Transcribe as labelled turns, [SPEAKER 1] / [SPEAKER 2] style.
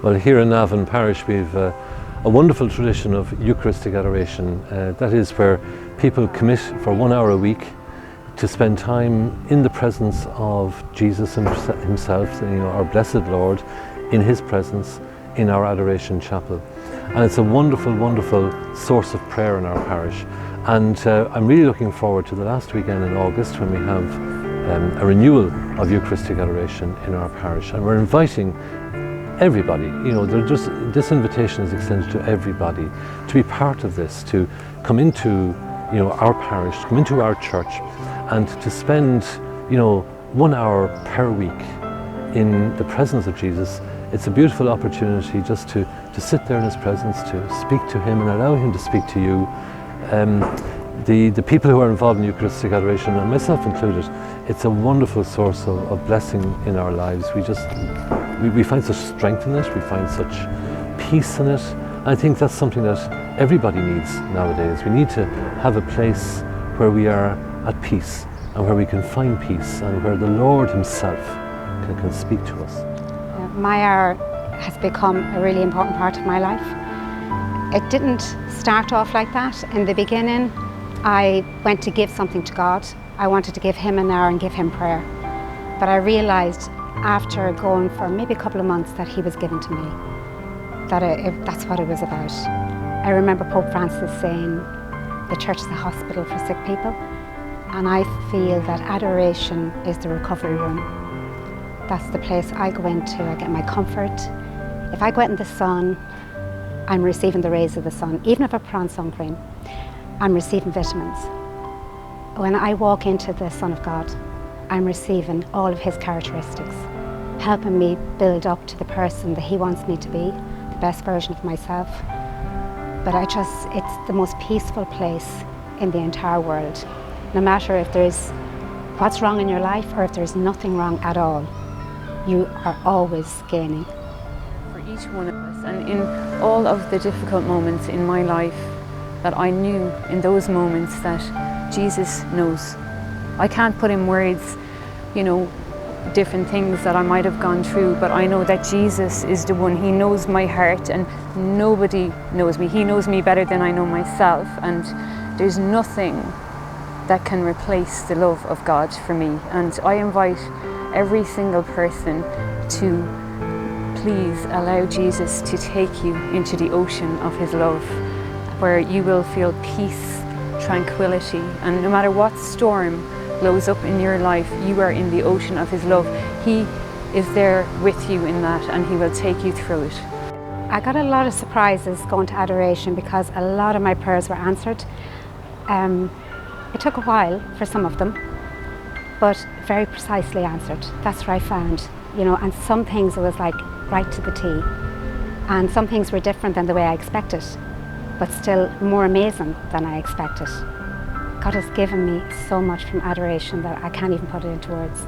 [SPEAKER 1] Well, here in Navan Parish we've a wonderful tradition of Eucharistic Adoration. That is where people commit for 1 hour a week to spend time in the presence of Jesus himself, our blessed Lord, in his presence in our adoration chapel. And it's a wonderful, wonderful source of prayer in our parish. And I'm really looking forward to the last weekend in August when we have a renewal of Eucharistic Adoration in our parish. And we're inviting everybody, this invitation is extended to everybody to be part of this, to come into our parish, to come into our church and to spend 1 hour per week in the presence of Jesus. It's a beautiful opportunity just to sit there in his presence, to speak to him and allow him to speak to you. The people who are involved in Eucharistic Adoration, and myself included, it's a wonderful source of blessing in our lives. We find such strength in it, we find such peace in it. I think that's something that everybody needs nowadays. We need to have a place where we are at peace and where we can find peace and where the Lord himself can speak to us.
[SPEAKER 2] My hour has become a really important part of my life. It didn't start off like that. In the beginning, I went to give something to God. I wanted to give him an hour and give him prayer. But I realized after going for maybe a couple of months that he was given to me, that that's what it was about. I remember Pope Francis saying the church is a hospital for sick people, and I feel that adoration is the recovery room. That's the place I go into, I get my comfort. If I go out in the sun, I'm receiving the rays of the sun. Even if I put on sun cream, I'm receiving vitamins. When I walk into the Son of God, I'm receiving all of his characteristics, helping me build up to the person that he wants me to be, the best version of myself. But it's the most peaceful place in the entire world. No matter if there's what's wrong in your life or if there's nothing wrong at all, you are always gaining.
[SPEAKER 3] For each one of us, and in all of the difficult moments in my life, that I knew in those moments that Jesus knows. I can't put in words, different things that I might have gone through, but I know that Jesus is the one. He knows my heart and nobody knows me. He knows me better than I know myself, and there's nothing that can replace the love of God for me. And I invite every single person to please allow Jesus to take you into the ocean of his love, where you will feel peace, tranquility, and no matter what storm blows up in your life, you are in the ocean of his love. He is there with you in that, and he will take you through it.
[SPEAKER 2] I got a lot of surprises going to adoration because a lot of my prayers were answered. It took a while for some of them, but very precisely answered. That's what I found, and some things it was like right to the T, and some things were different than the way I expected, but still more amazing than I expected. God has given me so much from adoration that I can't even put it into words.